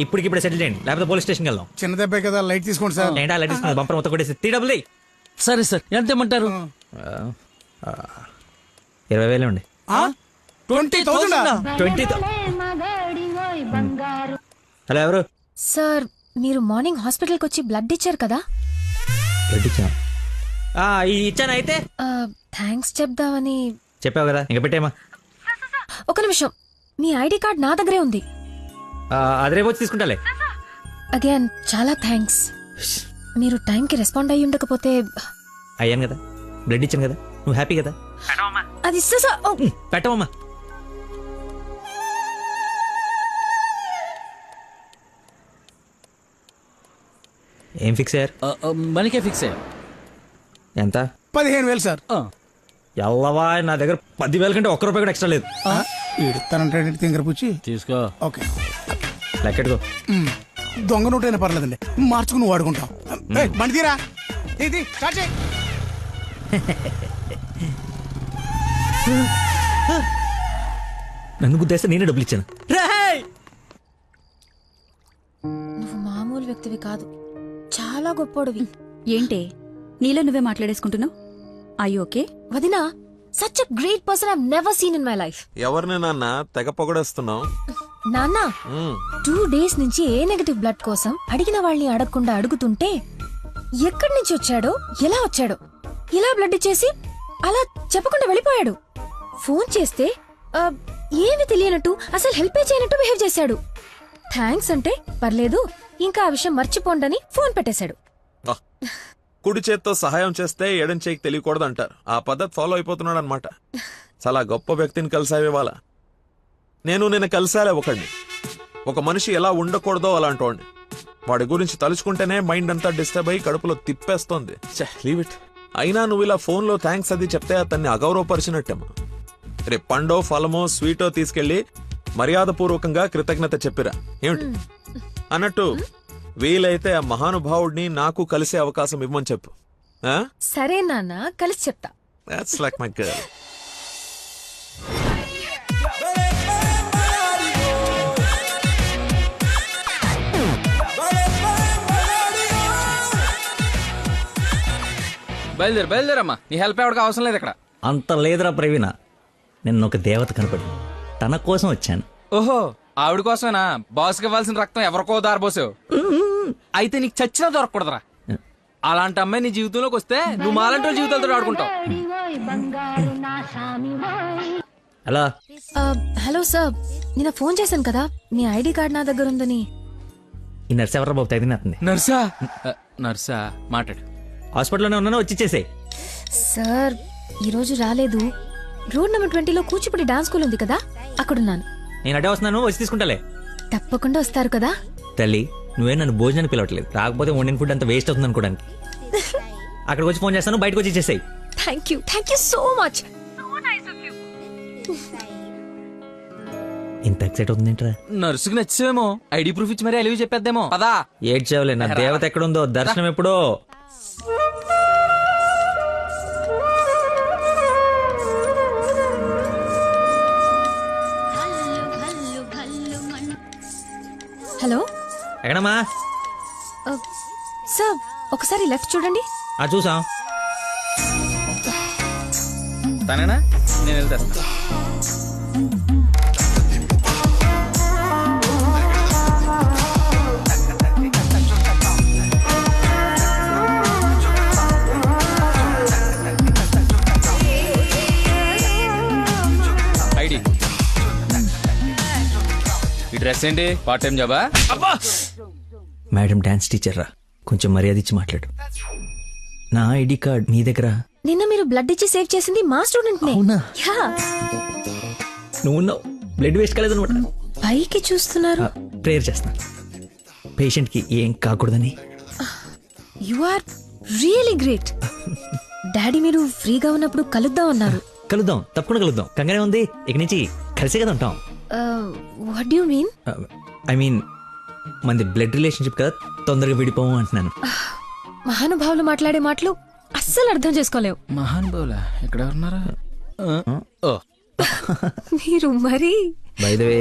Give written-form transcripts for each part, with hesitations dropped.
ఇప్పటికిప్పుడు సెటిల్ చేయండి, లేకపోతే పోలీస్ స్టేషన్కి వెళ్దాం. చిన్న దెబ్బే కదా, లైట్ తీసుకోండి సార్. ఏంటా అలా తీసుకున్నది? బంపర్ మొత్తం కొట్టేసి 3 డబ్బులు. సరే సార్, ఎంత ఇమ్మంటారు? 20,000 అండి. 20,000? 20. హలో, ఎవరు? సార్, మీరు మార్నింగ్ హాస్పిటల్కి వచ్చి బ్లడ్ ఇచ్చారు కదా? బ్లడ్ ఇచ్చాను. ఇచ్చాను. అయితే థ్యాంక్స్ చెప్దామని. చెప్పావు కదా, ఇంకా పెట్టేమా. ఒక నిమిషం, మీ ఐడి కార్డ్ నా దగ్గరే ఉంది. అది రేపు వచ్చి తీసుకుంటాలే. అగైన్ చాలా థ్యాంక్స్. మీరు టైంకి రెస్పాండ్ అయ్యి ఉండకపోతే. అయ్యాను కదా, బ్లడ్ ఇచ్చాను కదా, నువ్వు హ్యాపీ కదా. అది ఇస్తా సార్. పెట్టవమ్మా. ఏం ఫిక్స్ అయ్యారు? మనకే ఫిక్స్ అయ్యారు. ఎంత? 15,000 సార్. ఎల్లవా, నా దగ్గర 10,000 కంటే ఒక్క రూపాయి కూడా ఎక్స్ట్రా లేదు. ఇడతానంటే తింగర పుచ్చి తీసుకో. ఓకే, లెక్కెట్టుకో. దొంగ నోట్ అయినా పర్లేదండి, మార్చుకుని వాడుకుంటాం. బండి తీరా, ఇది స్టార్ట్ చేయి. నన్ను గుద్దేస్తే నేనే డబ్బులు ఇచ్చాను. నువ్వు మామూలు వ్యక్తివి కాదు, చాలా గొప్పోడివి. ఏంటే నీలో నువ్వే మాట్లాడేసుకుంటున్నావు? I okay? వదినా, such a great person I have never seen in my life. ఎవరిని నాన్న తెగ పొగడేస్తున్నావు? నాన్న, 2 days నుంచి ఏ నెగటివ్ బ్లడ్ కోసం అడిగిన వాళ్ళని అడగకుండా అడుగుతుంటే ఎక్కడి నుంచి వచ్చాడో, ఎలా వచ్చాడో, ఇలా బ్లడ్ ఇచ్చేసి అలా చెప్పకుండా వెళ్ళిపోయాడు. ఫోన్ చేస్తే ఏమి తెలియనట్టు, అసలు హెల్పే చేయనట్టు బిహేవ్ చేశాడు. థ్యాంక్స్ అంటే పర్లేదు, ఇంకా ఆ విషయం మర్చిపోండని ఫోన్ పెట్టేశాడు. కుడి చేత్తో సహాయం చేస్తే ఎడం చేయికి తెలియకూడదు అంటారు. ఆ పద్ధతి ఫాలో అయిపోతున్నాడు అనమాట. చాలా గొప్ప వ్యక్తిని కలిసావే వాళ్ళ. నేను నిన్న కలిసాలే ఒకడిని. ఒక మనిషి ఎలా ఉండకూడదో అలాంటి వాడిని. వాడి గురించి తలుచుకుంటేనే మైండ్ అంతా డిస్టర్బ్ అయ్యి కడుపులో తిప్పేస్తోంది. Leave it. అయినా నువ్వు ఇలా ఫోన్లో థ్యాంక్స్ అది చెప్తే అతన్ని అగౌరవపరిచినట్టేమో. రేపు పండో ఫలమో స్వీటో తీసుకెళ్లి మర్యాదపూర్వకంగా కృతజ్ఞత చెప్పిరా. ఏమిటి అన్నట్టు, వీలైతే ఆ మహానుభావుడిని నాకు కలిసే అవకాశం ఇవ్వమని చెప్పు. సరే నాన్న, కలిసి చెప్తా. That's like my girl. బయలుదేరమ్మా, నీ హెల్ప్ ఎవరికి అవసరం లేదు ఇక్కడ. అంత లేదురా ప్రవీణ, నిన్న ఒక దేవత కనపడి తన కోసం వచ్చాను. ఓహో, ఆవిడ కోసమేనా? బాస్కి ఇవ్వాల్సిన రక్తం ఎవరికో దారిపోసావు. అయితే నీకు చచ్చినా దొరకకూడదురా. అలాంటి అమ్మాయి నీ జీవితంలోకి వస్తే నువ్వు మాలంటి జీవితాలతో ఆడుకుంటావు. హలో. హలో సార్, నిన్న ఫోన్ చేశాను కదా, మీ ఐడి కార్డ్ నా దగ్గర ఉందని. ఈ నర్స్ ఎవరా బాబు తగినట్టుంది? నర్సా మాట్లాడు. హాస్పిటల్లోనే ఉన్నాను, వచ్చి ఇచ్చేసేయ్. సార్, ఈరోజు రాలేదు. రోడ్ నెంబర్ 20లో కూచిపూడి డాన్స్ స్కూల్ ఉంది కదా, అక్కడున్నాను. నేను అడే వస్తున్నాను, వచ్చి తీసుకుంటాలే. తప్పకుండా వస్తారు కదా? తల్లి, నువ్వే నన్ను భోజనానికి పిలవట్లేదు. రాకపోతే వండిన ఫుడ్ అంత వేస్ట్ అవుతుంది అనుకోడానికి. అక్కడికి వచ్చి ఫోన్ చేస్తాను, బయటకు వచ్చి ఇచ్చేసాయి. Thank you so much. ఇంత ఎక్సైట్ అవుతుంది ఏంట్రా? నర్సుకి నచ్చేమో, ఐడి ప్రూఫ్ ఇచ్చి మరీ అలివి చెప్పేద్దేమో. పదా ఏడ్చేవలే, నా దేవత ఎక్కడుందో, దర్శనం ఎప్పుడో. హలో, ఎక్కడమ్మా? సార్ ఒకసారి లెఫ్ట్ చూడండి. చూసాం. తనేనా? నేను వెళ్తా. ఐడి, ఈ డ్రెస్ ఏంటి? పార్ట్ టైం జాబా? మేడం డాన్స్ టీచర్ రా, కొంచెం మర్యాద ఇచ్చి మాట్లాడు. నా ఐడి కార్డ్ నీ దగ్గర. నిన్న మీరు బ్లడ్ ఇచ్చి సేవ్ చేసింది మా స్టూడెంట్ నే. అవునా? యా. నువ్వు బ్లడ్ వేస్ట్ కాలేదు అనమాట. పైకి చూస్తున్నారు. ప్రేయర్ చేస్తున్నా, పేషెంట్ కి ఏం కాకూడదని. You are really great. Daddy మీరు ఫ్రీగా ఉన్నప్పుడు కలుద్దాం అన్నారు. కలుద్దాం, తప్పకుండా కలుద్దాం. కంగానే ఉంది, ఇక నుంచి కలిసే కదా ఉంటాం. What do you mean? I mean మనది బ్లడ్ రిలేషన్షిప్ కదా, తొందరగా విడిపోము అంటున్నాను. మహానుభావులు మాట్లాడే మాటలు అస్సలు అర్థం చేసుకోలేవు. మహానుభావులా? ఎక్కడ ఉన్నారా? మీరు మరి. By the way,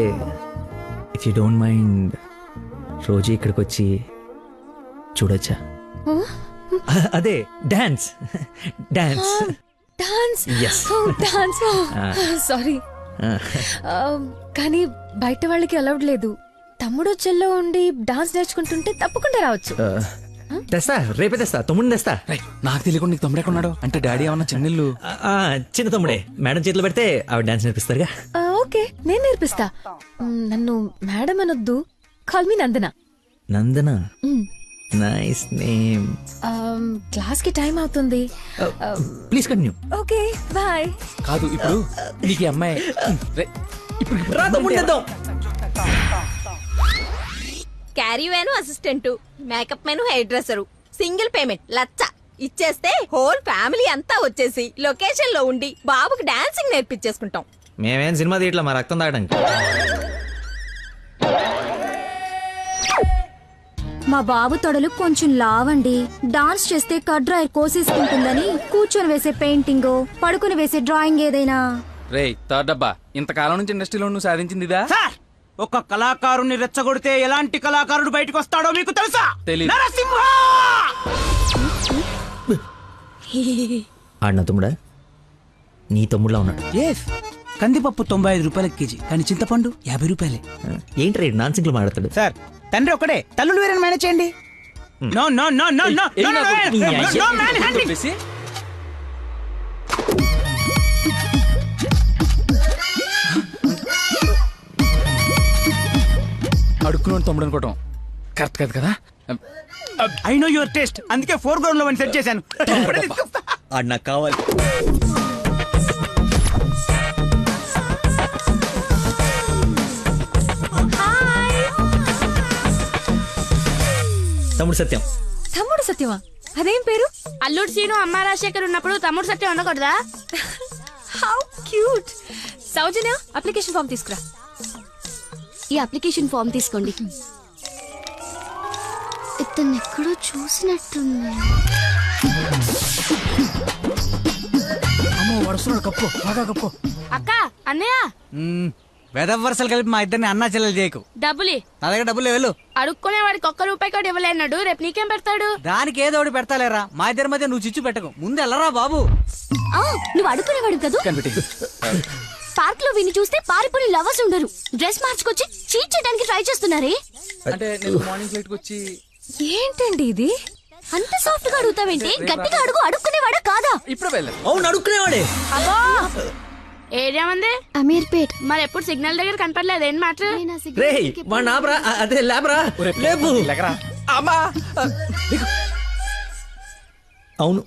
if you don't mind, రోజు ఇక్కడికి వచ్చి చూడొచ్చా? అదే dance dance. Dance Yes. Dance sorry కానీ బయట వాళ్ళకి అలౌడ్ లేదు. తమ్ముడు చెల్లో ఉండి డాన్స్ నేర్చుకుంటుంటే తప్పకుండా రావచ్చు. తెస్తా, రేపే తెస్తా, తమ్ముడిని తెస్తా. రేయ్, నాకు తెలియకుండా నీకు తమ్ముడు ఎక్కడున్నాడు? అంటే డాడీ ఏమన్నా చెన్నెళ్ళు? చిన్న తమ్ముడే, మేడం చేతిలో పెడితే ఆవిడ డాన్స్ నేర్పిస్తారుగా. ఓకే, నేను నేర్పిస్తా. నన్ను మేడం అనొద్దు, call me Nandana. Nandana, nice name. Class కి టైం అవుతుంది. Please continue. Okay bye. కాదు ఇప్పుడు నీకు ఈ అమ్మాయి రేయ్, ఇప్పుడు రా తమ్ముడిని తెద్దాం. Caravan assistant, makeup man hairdresser, single payment 1,00,000 ఇచ్చేస్తే హోల్ ఫ్యామిలీ అంతా వచ్చేసి లొకేషన్ లో ఉండి బాబుకి డాన్సింగ్ నేర్పించేసుకుంటాం. మేమేం సినిమా తీయట్లా, మా రక్తం తాగడానికి. మా బాబు తొడలు కొంచెం లావండి. డాన్స్ చేస్తే కడ్రాయర్ కోసేసుకుంటుందని కూర్చొని వేసే పెయింటింగ్, పడుకుని వేసే డ్రాయింగ్ ఏదైనా. రేయ్ థర్డ్ డబ్బా, ఇంతకాలం నుంచి ఇండస్ట్రీలో నువ్వు సాధించింది ఇదా? సార్, ఒక కళాకారుని రెచ్చగొడితే ఎలాంటి కళాకారుడు బయటకు వస్తాడో మీకు తెలుసా? తెలీదు. నరసింహ! ఆడిన తమ్ముడా నీ తమ్ముడులా ఉన్నాడు. కందిపప్పు 95 రూపాయల కేజీ, కానీ చింతపండు 50 రూపాయలే. ఏంటి రేడు నాన్ సింగ్లు మాట్లాడతాడు? సార్, తండ్రి ఒకడే, తల్లులు వేరే మేనేజ్ చేయండి. No no no no no ఏయ్, నో నాకు నో నీ నో అయ్య మ్యాన్ హ్యాండింగ్. చెప్పేసి, అడుక్కున్నాడు తమ్ముడు అనుకోవటం కరెక్ట్ కాదు కదా. ఐ నో యువర్ టేస్ట్, అందుకే 4 గ్రౌండ్ లో సెట్ చేశాను. ఆడు నాకు కావాలి. తమ్ముడు సత్యం. తమ్ముడు సత్యమా? అదేం పేరు? అల్లుడు సీను అమ్మ రాజశేఖర్ ఉన్నప్పుడు తమ్ముడు సత్యం ఉండకూడదా? How cute. Soujanya, application form తీసుకురా. ఈ అప్లికేషన్ ఫామ్ తీసుకోండి. ఇతను ఎక్కడో చూసినట్టుంది. అమ్మో, వడుస్తున్నాడు, కప్పు బాగా కప్పు. అక్క అన్నయ్య వెదవ వరుసలు కలిపి మా ఇద్దరిని అన్నా చెల్లెలు చేయకు. డబ్బులి నా దగ్గర డబ్బులు వెళ్ళు. అడుక్కునే వాడికి ₹1 కూడా ఇవ్వలేన్నాడు. రేపు నీకేం పెడతాడు? దానికి ఏదో ఒకటి పెడతాలేరా, మా ఇద్దరి మధ్య నువ్వు చిచ్చు పెట్టకు. ముందు వెళ్ళరా బాబు. నువ్వు అడుక్కునేవాడు కదా. కనిపెట్టి పార్క్ లో విని చూస్తే పారిపోయి లవర్స్ ఉండరు. డ్రెస్ మార్చుకొచ్చి చీట్ చేయడానికి ట్రై చేస్తున్నారే. అంటే నేను మార్నింగ్ ఫ్లైట్ కి వచ్చి ఏంటండి ఇది? అంత సాఫ్ట్ గా అడుగుతావేంటి? గట్టిగా అడుగు. అడుక్కునేవాడా కాదా? ఇప్పుడు వెళ్ళాను. అవును, అడుక్కునేవాడే. అబ్బో ఏరియా ఉంది అమీర్పేట్. మరి ఎప్పుడు సిగ్నల్ దగ్గర కనపడలేదు. ఏం మాట? రే వాడు నాబ్రా, అదే లేబరా, లేపు. అవును,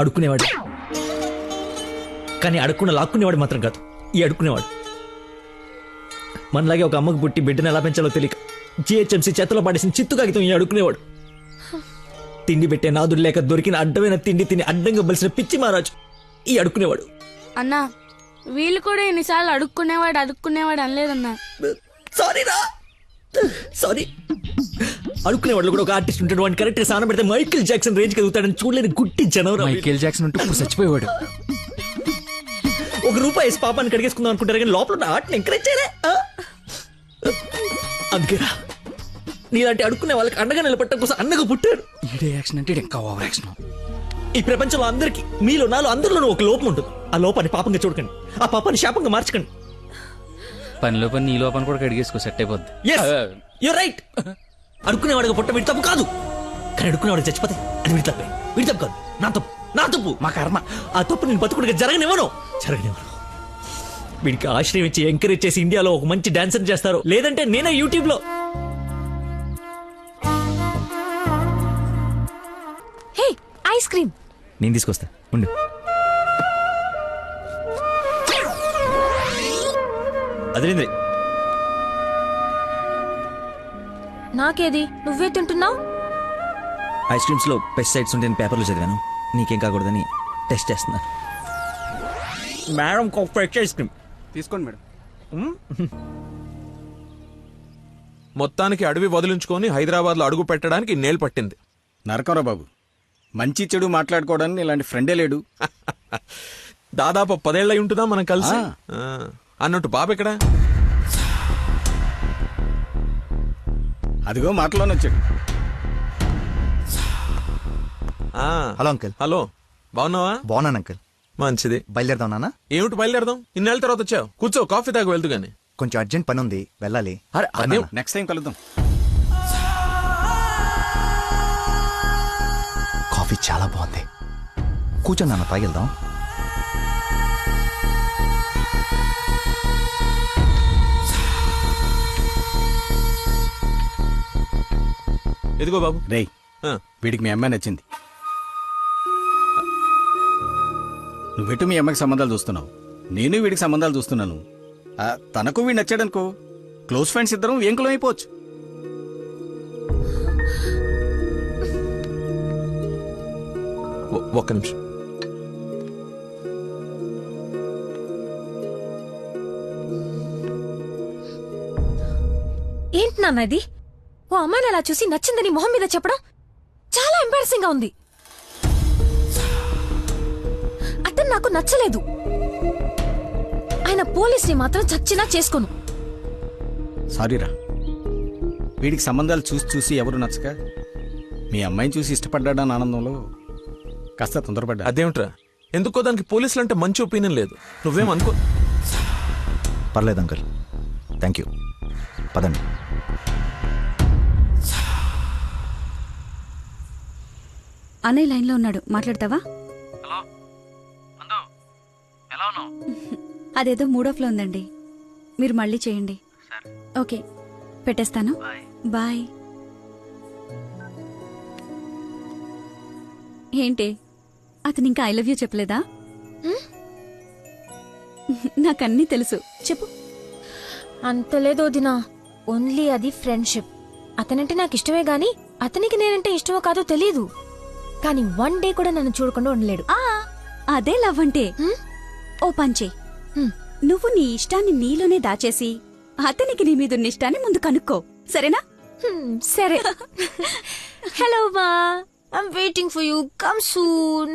అడుక్కునేవాడు. కానీ అడుక్కున్న లాక్కునేవాడు మాత్రం కాదు ఈ అడుక్కునేవాడు. మనలాగే ఒక అమ్మకు పుట్టి బిడ్డను ఎలా పెంచాలో తెలియక జిహెచ్ఎంసీ చేతిలో పడేసిన చిత్తు కాగితం ఈ అడుక్కునేవాడు. తిండి పెట్టే నాదుడు లేక దొరికిన అడ్డమైన తిండి తిని అడ్డంగా బలిసిన పిచ్చి మహారాజు ఈ అడుక్కునేవాడు. అన్నా వీళ్ళు కూడా ఎన్నిసార్లు అడుక్కునేవాడు అనలేదన్నా. సారీరా, సారీ. అడుక్కునేవాడు కూడా ఒక ఆర్టిస్ట్ ఉంటాడు. వాడిని కరెక్ట్ సాన పెడితే మైకేల్ జాక్సన్ రేంజ్ ఎదుగుతాడని చూడలేని గుట్టి జనవరం. మైకేల్ జాక్సన్ ఉంటూ ఇప్పుడు చచ్చిపోయేవాడు. ₹1 వేసి పాపాన్ని కడిగేసుకుందాం అనుకుంటారు కానీ లోపల ఉన్న ఆర్ట్ని ఎంకరేజ్ చేయలే. అందుకేరా నీలాంటి అడుక్కునే వాళ్ళకి అండగా నిలబట్టడం కోసం అన్నగా పుట్టారు. ఈడే యాక్షన్ అంటే ఇంకా ఓవర్ యాక్షన్. ఈ ప్రపంచంలో అందరికి మీలో నాలో అందరిలోనూ ఒక లోపం ఉంటుంది. ఆ లోపాన్ని పాపంగా చూడకండి, ఆ పాపాన్ని శాపంగా మార్చకండి. పనిలో పని నీ లోపల కూడా కడిగేసుకో, సెట్ అయిపోద్ది. You're right. అడుక్కునేవాడిగా పుట్ట వీడి తప్పు కాదు, కానీ అడుక్కునేవాడు చచ్చిపోతే అది వీడి తప్పే. వీడి తప్పు కాదు, నా తప్పు, మా కర్మ. ఆ తప్పు నేను బతుకుడిగా జరగనివ్వను. వీడికి ఆశ్రయం ఇచ్చి ఎంకరేజ్ చేసి ఇండియాలో ఒక మంచి డాన్సర్ చేస్తారు, లేదంటే నేనే యూట్యూబ్ లో. హే, ఐస్ క్రీమ్. నేను తీసుకొస్తా ఉండు. అదేంద్రి, నాకేది? నువ్వే తింటున్నావు. ఐస్ క్రీమ్స్ లో పెస్టిసైడ్స్ ఉంటాయని పేపర్లో చదివాను. నీకేం కాకూడదని టెస్ట్ చేస్తున్నాను. మేడం ఫ్రెష్ ఐస్ క్రీమ్ తీసుకోండి మేడం. మొత్తానికి అడవి వదిలించుకొని హైదరాబాద్ లో అడుగు పెట్టడానికి ఇన్నేళ్ళు పట్టింది. నరకరా బాబు, మంచి చెడు మాట్లాడుకోవడానికి ఇలాంటి ఫ్రెండే లేడు. దాదాపు 10 ఏళ్ళై ఉంటుందా మనం కలిసి. అన్నట్టు బాబు ఎక్కడా? అదిగో మాటలోనే వచ్చాడు. ఆ, హలో అంకుల్. హలో బాగున్నావా? బాగున్నాను అంకుల్. మంచిది. బయలుదేరదాం నాన్న? ఏమిటి బయలుదేరదాం? ఇన్నేళ్ళ తర్వాత వచ్చావు, కూర్చో, కాఫీ తాగి వెళ్తూ గాని. కొంచెం అర్జెంట్ పని ఉంది, వెళ్ళాలి. అరే అదే నెక్స్ట్ టైం కలుద్దాం. కాఫీ చాలా బాగుంది. కూర్చో నాన్న, తాగిద్దాం. ఎదిగో బాబు. రేయ్, ఆ, వీడికి మీ అమ్మాయి నచ్చింది. నువ్వెటు మీ అమ్మకి సంబంధాలు చూస్తున్నావు, నేను వీడికి సంబంధాలు చూస్తున్నాను. తనకు వీడు నచ్చాడనుకో, క్లోజ్ ఫ్రెండ్స్ ఇద్దరం ఏంకులం అయిపోవచ్చు. ఒక్క నిమిషం. ఏంటి నాన్న ఇది? ఓ అమ్మాయిని అలా చూసి నచ్చిందని మొహం మీద చెప్పడం చాలా ఎంబారసింగ్ గా ఉంది. అతను నాకు నచ్చలేదు. ఆయన పోలీస్ని మాత్రం చచ్చినా చేసుకోను. సారీరా, వీడికి సంబంధాలు చూసి చూసి ఎవరు నచ్చక మీ అమ్మాయిని చూసి ఇష్టపడ్డాడని ఆనందంలో కాస్త తొందరపడ్డా. అదేమిట్రా, ఎందుకో దానికి పోలీసులు అంటే మంచి ఒపీనియన్ లేదు. నువ్వేం అనుకో. పర్లేదు అంకుల్, థ్యాంక్ యూ. పదండి. అన్నయ్య లైన్లో ఉన్నాడు, మాట్లాడతావా? అదేదో మూడోఫ్లో ఉందండి, మీరు మళ్ళీ చేయండి. ఓకే, పెట్టేస్తాను. బాయ్. ఏంటి, అతను ఇంకా ఐ లవ్ యూ చెప్పలేదా? నాకన్నీ తెలుసు, చెప్పు. అంత లేదు వదినా, ఓన్లీ అది ఫ్రెండ్షిప్. అతనంటే నాకు ఇష్టమే గాని అతనికి నేనంటే ఇష్టమో కాదో తెలీదు. కానీ వన్ డే కూడా నన్ను చూడకుండా ఉండలేడు. అదే లవ్ అంటే. ఓ పంచే, నువ్వు నీ ఇష్టాన్ని నీలోనే దాచేసి అతనికి నీ మీదున్న ఇష్టాన్ని ముందు కనుక్కో, సరేనా? సరే. హలో మా, I'm waiting for you, come soon.